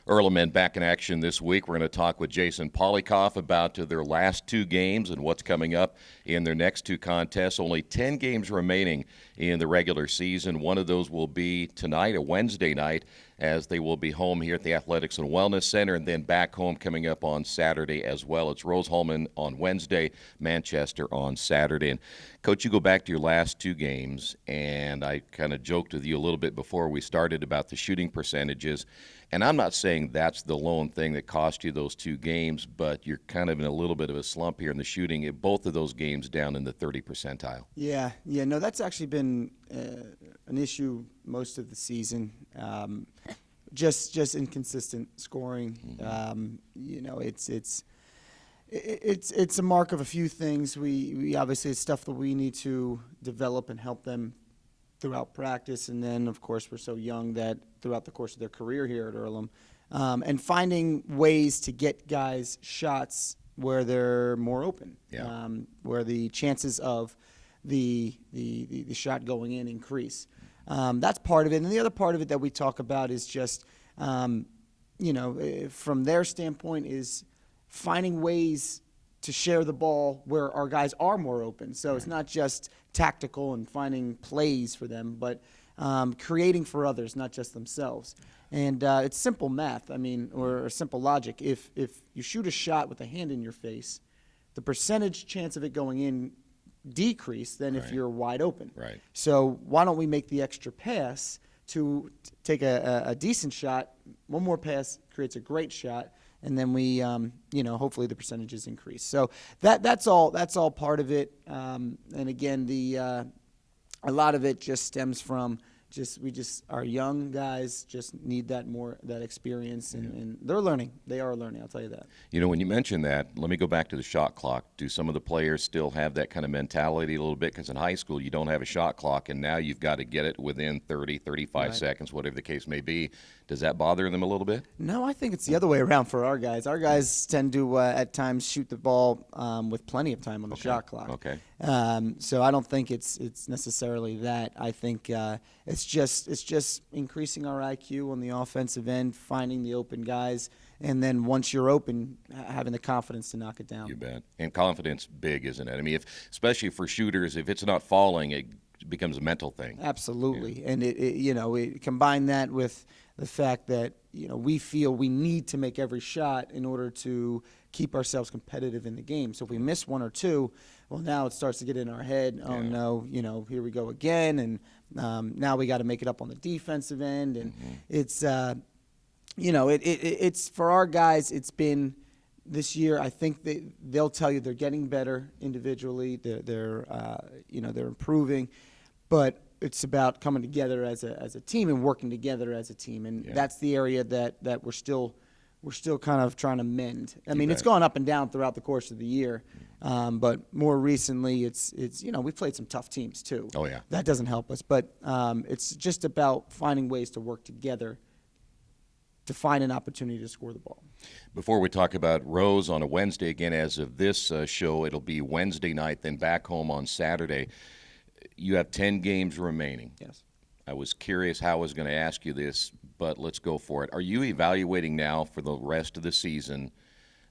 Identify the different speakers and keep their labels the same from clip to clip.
Speaker 1: EARLHAM men back in action this week. We're going to talk with Jason Polykoff about their last two games and what's coming up in their next two contests. Only 10 games remaining in the regular season. One of those will be tonight, a Wednesday night, as they will be home here at the Athletics and Wellness Center, and then back home coming up on Saturday as well. It's Rose-Hulman on Wednesday, Manchester on Saturday. And Coach, you go back to your last two games, and I kind of joked with you a little bit before we started about the shooting percentages. And I'm not saying that's the lone thing that cost you those two games, but you're kind of in a little bit of a slump here in the shooting. Both of those games down in the 30 percentile.
Speaker 2: Yeah, no, that's actually been an issue most of the season. Just inconsistent scoring. It's a mark of a few things. We obviously, it's stuff that we need to develop and help them throughout practice, and then of course we're so young that throughout the course of their career here at EARLHAM, and finding ways to get guys shots where they're more open, where the chances of the shot going in increase. That's part of it, and the other part of it that we talk about is just from their standpoint is finding ways to share the ball where our guys are more open. So it's not just tactical and finding plays for them, but creating for others, not just themselves. And it's simple math, or simple logic. If you shoot a shot with a hand in your face, the percentage chance of it going in decrease than if you're wide open.
Speaker 1: Right.
Speaker 2: So why don't we make the extra pass to take a decent shot? One more pass creates a great shot, and then we, hopefully the percentages increase. So that's all part of it. And again, a lot of it just stems from our young guys just need that experience, and they're learning. They are learning, I'll tell you that.
Speaker 1: When you mention that, let me go back to the shot clock. Do some of the players still have that kind of mentality a little bit? Because in high school, you don't have a shot clock, and now you've got to get it within 30, 35 seconds, whatever the case may be. Does that bother them a little bit?
Speaker 2: No, I think it's the other way around for our guys. Our guys tend to, at times, shoot the ball with plenty of time on the shot clock.
Speaker 1: Okay.
Speaker 2: So I don't think it's necessarily that. I think it's just increasing our IQ on the offensive end, finding the open guys, and then once you're open, having the confidence to knock it down.
Speaker 1: You bet. And confidence big, isn't it? Especially for shooters, if it's not falling, it becomes a mental thing.
Speaker 2: Absolutely. And it combine that with the fact that we feel we need to make every shot in order to keep ourselves competitive in the game. So if we miss one or two, well, now it starts to get in our head. Oh no, here we go again, and now we got to make it up on the defensive end, and it's it's for our guys. It's been this year. I think they'll tell you they're getting better individually. They're improving, but it's about coming together as a team and working together as a team, and that's the area that we're still kind of trying to mend. It's gone up and down throughout the course of the year, but more recently, it's we've played some tough teams too.
Speaker 1: Oh yeah,
Speaker 2: that doesn't help us, but it's just about finding ways to work together to find an opportunity to score the ball.
Speaker 1: Before we talk about Rose on a Wednesday, again, as of this show, it'll be Wednesday night, then back home on Saturday. You have 10 games remaining.
Speaker 2: Yes.
Speaker 1: I was curious how I was going to ask you this, but let's go for it. Are you evaluating now for the rest of the season,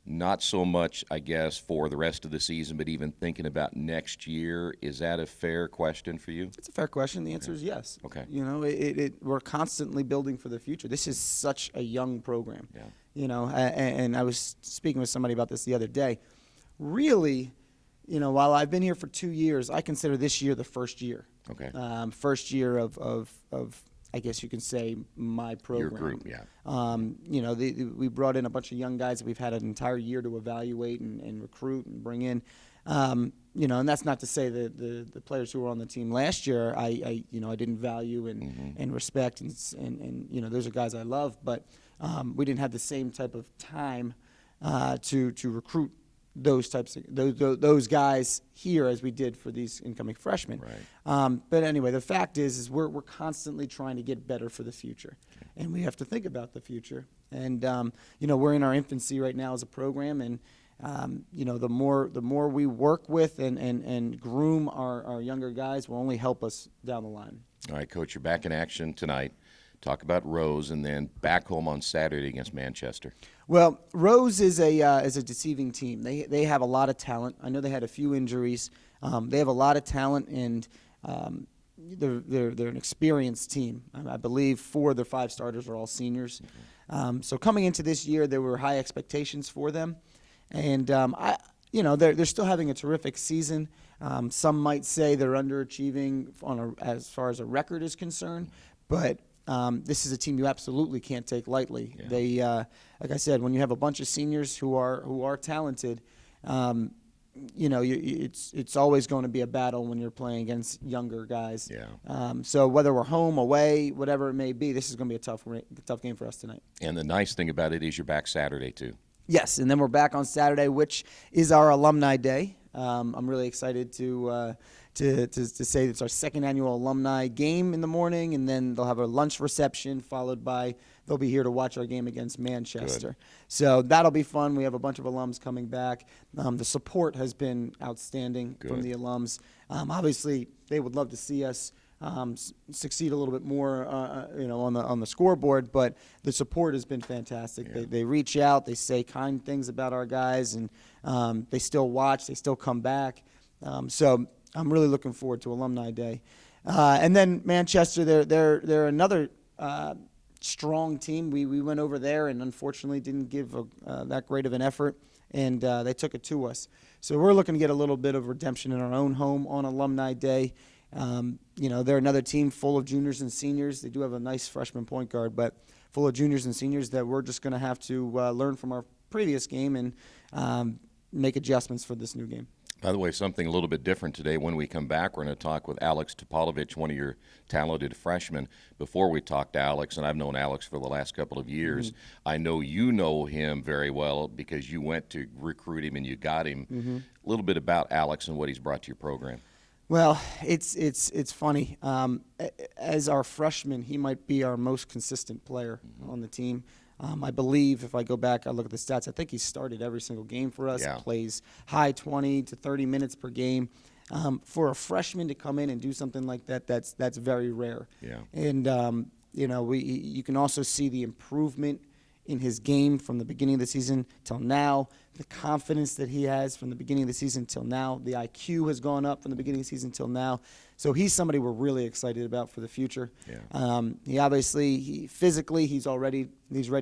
Speaker 1: not so much, I guess, for the rest of the season, but even thinking about next year? Is that a fair question for you?
Speaker 2: It's a fair question. The answer is yes.
Speaker 1: Okay.
Speaker 2: We're constantly building for the future. This is such a young program.
Speaker 1: Yeah.
Speaker 2: And I was speaking with somebody about this the other day. Really, while I've been here for 2 years, I consider this year the first year.
Speaker 1: Okay.
Speaker 2: First year of I guess you can say my program.
Speaker 1: Your group, yeah.
Speaker 2: We brought in a bunch of young guys that we've had an entire year to evaluate and recruit and bring in. And that's not to say that the players who were on the team last year I didn't value and respect and those are guys I love, but we didn't have the same type of time to recruit those guys here as we did for these incoming freshmen.
Speaker 1: Right.
Speaker 2: But anyway, the fact is we're constantly trying to get better for the future, and we have to think about the future. And we're in our infancy right now as a program, and the more we work with and groom our younger guys will only help us down the line.
Speaker 1: All right, Coach, you're back in action tonight. Talk about Rose, and then back home on Saturday against Manchester.
Speaker 2: Well, Rose is a deceiving team. They have a lot of talent. I know they had a few injuries. They have a lot of talent, and they're an experienced team. I believe 4 of their 5 starters are all seniors. So coming into this year, there were high expectations for them, and they're still having a terrific season. Some might say they're underachieving as far as a record is concerned, but this is a team you absolutely can't take lightly.
Speaker 1: Yeah.
Speaker 2: They, like I said, when you have a bunch of seniors who are talented, it's always going to be a battle when you're playing against younger guys.
Speaker 1: Yeah.
Speaker 2: So whether we're home, away, whatever it may be, this is going to be a tough game for us tonight.
Speaker 1: And the nice thing about it is you're back Saturday, too.
Speaker 2: Yes, and then we're back on Saturday, which is our Alumni Day. I'm really excited to say it's our second annual alumni game in the morning, and then they'll have a lunch reception followed by they'll be here to watch our game against Manchester.
Speaker 1: Good.
Speaker 2: So that'll be fun. We have a bunch of alums coming back. The support has been outstanding from the alums. Obviously, they would love to see us succeed a little bit more, on the scoreboard. But the support has been fantastic.
Speaker 1: Yeah.
Speaker 2: They reach out, they say kind things about our guys, and they still watch, they still come back. So I'm really looking forward to Alumni Day. And then Manchester, they're another strong team. We went over there and unfortunately didn't give that great of an effort, and they took it to us. So we're looking to get a little bit of redemption in our own home on Alumni Day. They're another team full of juniors and seniors. They do have a nice freshman point guard, but full of juniors and seniors that we're just going to have to learn from our previous game and make adjustments for this new game.
Speaker 1: By the way, something a little bit different today. When we come back, we're going to talk with Alex Topolovic, one of your talented freshmen. Before we talk to Alex, and I've known Alex for the last couple of years, I know you know him very well because you went to recruit him and you got him. A little bit about Alex and what he's brought to your program.
Speaker 2: Well, it's funny. As our freshman, he might be our most consistent player on the team. I believe if I go back, I look at the stats, I think he started every single game for us.
Speaker 1: Yeah.
Speaker 2: Plays high 20 to 30 minutes per game. For a freshman to come in and do something like that, that's very rare.
Speaker 1: Yeah.
Speaker 2: And you can also see the improvement in his game from the beginning of the season till now, the confidence that he has from the beginning of the season till now, the IQ has gone up from the beginning of the season till now. So he's somebody we're really excited about for the future.
Speaker 1: Yeah.
Speaker 2: He obviously, physically, he's ready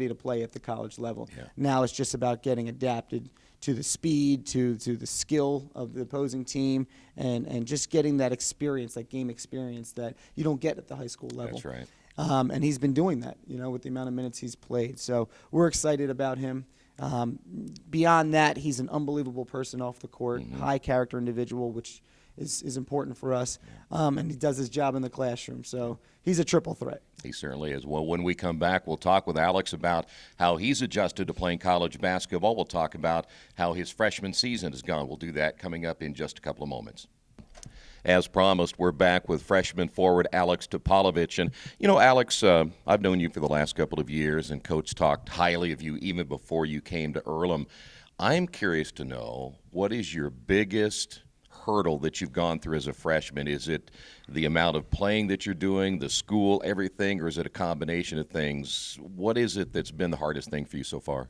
Speaker 2: to play at the college level.
Speaker 1: Yeah.
Speaker 2: Now it's just about getting adapted to the speed, to the skill of the opposing team, and just getting that experience, that game experience that you don't get at the high school level.
Speaker 1: That's right.
Speaker 2: And he's been doing that, with the amount of minutes he's played. So we're excited about him. Beyond that, he's an unbelievable person off the court, high character individual, which is important for us. And he does his job in the classroom. So he's a triple threat.
Speaker 1: He certainly is. Well, when we come back, we'll talk with Alex about how he's adjusted to playing college basketball. We'll talk about how his freshman season has gone. We'll do that coming up in just a couple of moments. As promised, we're back with freshman forward Alex Topolovic. And, Alex, I've known you for the last couple of years, and Coach talked highly of you even before you came to EARLHAM. I'm curious to know, what is your biggest hurdle that you've gone through as a freshman? Is it the amount of playing that you're doing, the school, everything, or is it a combination of things? What is it that's been the hardest thing for you so far?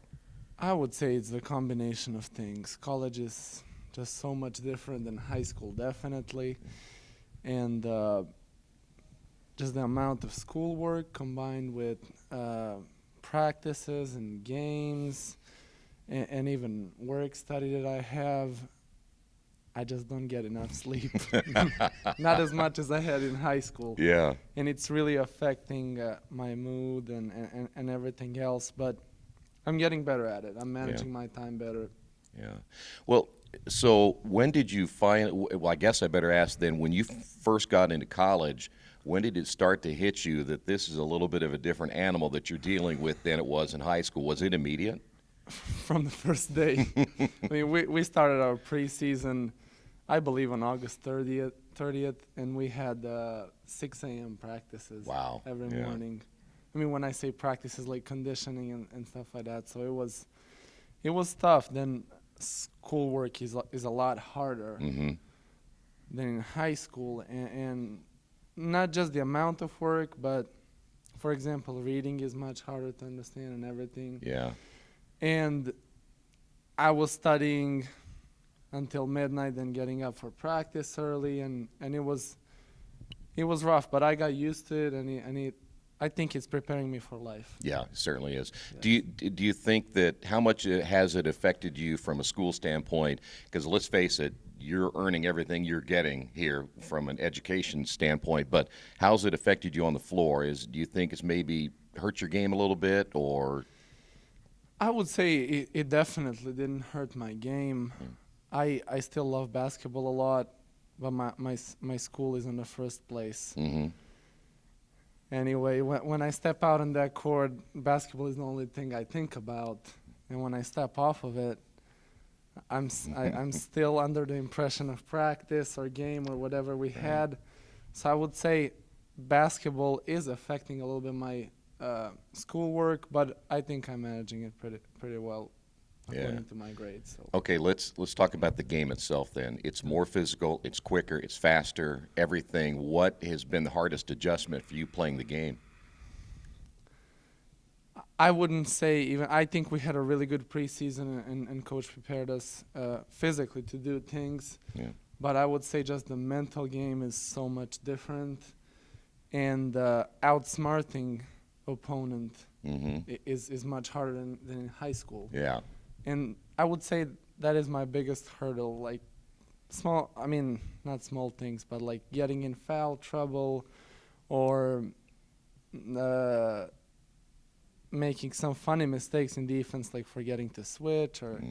Speaker 3: I would say it's the combination of things. College is just so much different than high school, definitely. And just the amount of schoolwork combined with practices and games and even work study that I have, I just don't get enough sleep. Not as much as I had in high school.
Speaker 1: Yeah.
Speaker 3: And it's really affecting my mood and everything else. But I'm getting better at it. I'm managing my time better.
Speaker 1: Yeah. Well, so when did you find, well, I guess I better ask then, when you first got into college, when did it start to hit you that this is a little bit of a different animal that you're dealing with than it was in high school? Was it immediate?
Speaker 3: From the first day. I mean, we started our preseason, I believe, on August 30th, and we had 6 a.m. practices every morning. I mean, when I say practices, like conditioning and stuff like that. So it was tough. Then schoolwork is a lot harder than in high school, and not just the amount of work, but for example, reading is much harder to understand and everything.
Speaker 1: Yeah.
Speaker 3: And I was studying until midnight and getting up for practice early, and it was rough, but I got used to it, and I think it's preparing me for life.
Speaker 1: Yeah, it certainly is.
Speaker 3: Yes.
Speaker 1: Do you think that how much has it affected you from a school standpoint? Because let's face it, you're earning everything you're getting here from an education standpoint, but how's it affected you on the floor? Do you think it's maybe hurt your game a little bit, or?
Speaker 3: I would say it definitely didn't hurt my game. I still love basketball a lot, but my school is in the first place.
Speaker 1: Mm-hmm.
Speaker 3: Anyway, when I step out on that court, basketball is the only thing I think about, and when I step off of it, I'm still under the impression of practice or game or whatever we had. So I would say basketball is affecting a little bit my schoolwork, but I think I'm managing it pretty well according to my grades. So.
Speaker 1: Okay, let's talk about the game itself then. It's more physical, it's quicker, it's faster, everything. What has been the hardest adjustment for you playing the game?
Speaker 3: I wouldn't say even. I think we had a really good preseason, and coach prepared us physically to do things.
Speaker 1: Yeah.
Speaker 3: But I would say just the mental game is so much different, and outsmarting opponent is much harder than in high school.
Speaker 1: Yeah.
Speaker 3: And I would say that is my biggest hurdle. Like not small things, but like getting in foul trouble, or making some funny mistakes in defense, like forgetting to switch, or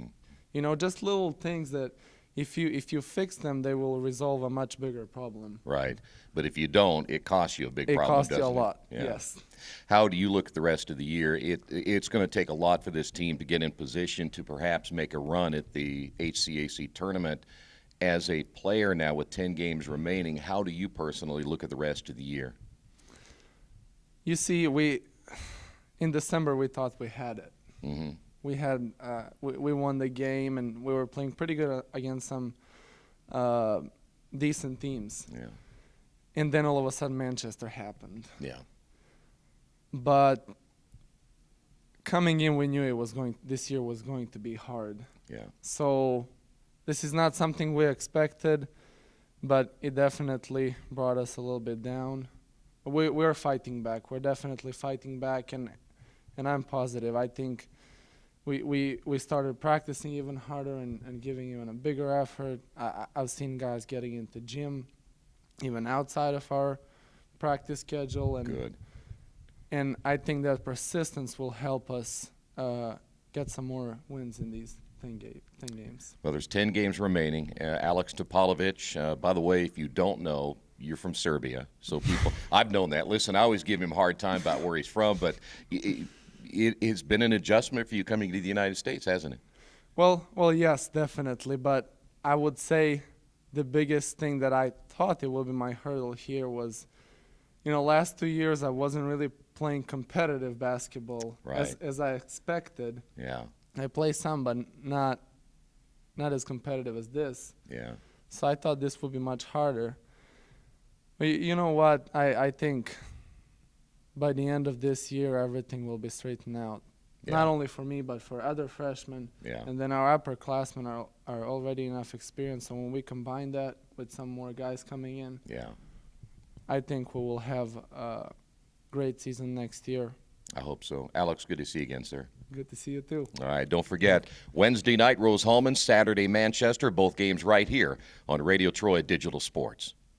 Speaker 3: just little things that if you fix them, they will resolve a much bigger problem.
Speaker 1: Right. But if you don't, it costs you a big
Speaker 3: It
Speaker 1: problem,
Speaker 3: costs you a
Speaker 1: doesn't it?
Speaker 3: lot,
Speaker 1: Yeah.
Speaker 3: yes.
Speaker 1: How do you look at the rest of the year? It's going to take a lot for this team to get in position to perhaps make a run at the HCAC tournament. As a player now with 10 games remaining, how do you personally look at the rest of the year?
Speaker 3: You see, in December we thought we had it.
Speaker 1: Mm-hmm.
Speaker 3: We had we won the game, and we were playing pretty good against some decent teams.
Speaker 1: Yeah.
Speaker 3: And then all of a sudden Manchester happened.
Speaker 1: Yeah.
Speaker 3: But coming in, we knew this year was going to be hard.
Speaker 1: Yeah.
Speaker 3: So this is not something we expected, but it definitely brought us a little bit down. We're fighting back. We're definitely fighting back, and I'm positive. I think we started practicing even harder and giving even a bigger effort. I've seen guys getting into gym even outside of our practice schedule. And
Speaker 1: Good.
Speaker 3: And I think that persistence will help us get some more wins in these 10 games.
Speaker 1: Well, there's 10 games remaining. Alex Topolovic, by the way, if you don't know, you're from Serbia. So people, I've known that. Listen, I always give him a hard time about where he's from, but it has been an adjustment for you coming to the United States, hasn't it?
Speaker 3: Well, yes, definitely. But I would say the biggest thing that I thought it would be my hurdle here was, last 2 years I wasn't really playing competitive basketball as I expected.
Speaker 1: Yeah.
Speaker 3: I play some, but not as competitive as this.
Speaker 1: Yeah.
Speaker 3: So I thought this would be much harder. But you know what? I think by the end of this year, everything will be straightened out.
Speaker 1: Yeah.
Speaker 3: Not only for me, but for other freshmen.
Speaker 1: Yeah.
Speaker 3: And then our upperclassmen are already enough experience. So when we combine that with some more guys coming in,
Speaker 1: Yeah.
Speaker 3: I think we will have a great season next year.
Speaker 1: I hope so. Alex, good to see you again, sir.
Speaker 3: Good to see you too.
Speaker 1: All right, don't forget, Wednesday night, Rose-Hulman, Saturday, Manchester, both games right here on Radio Troy Digital Sports.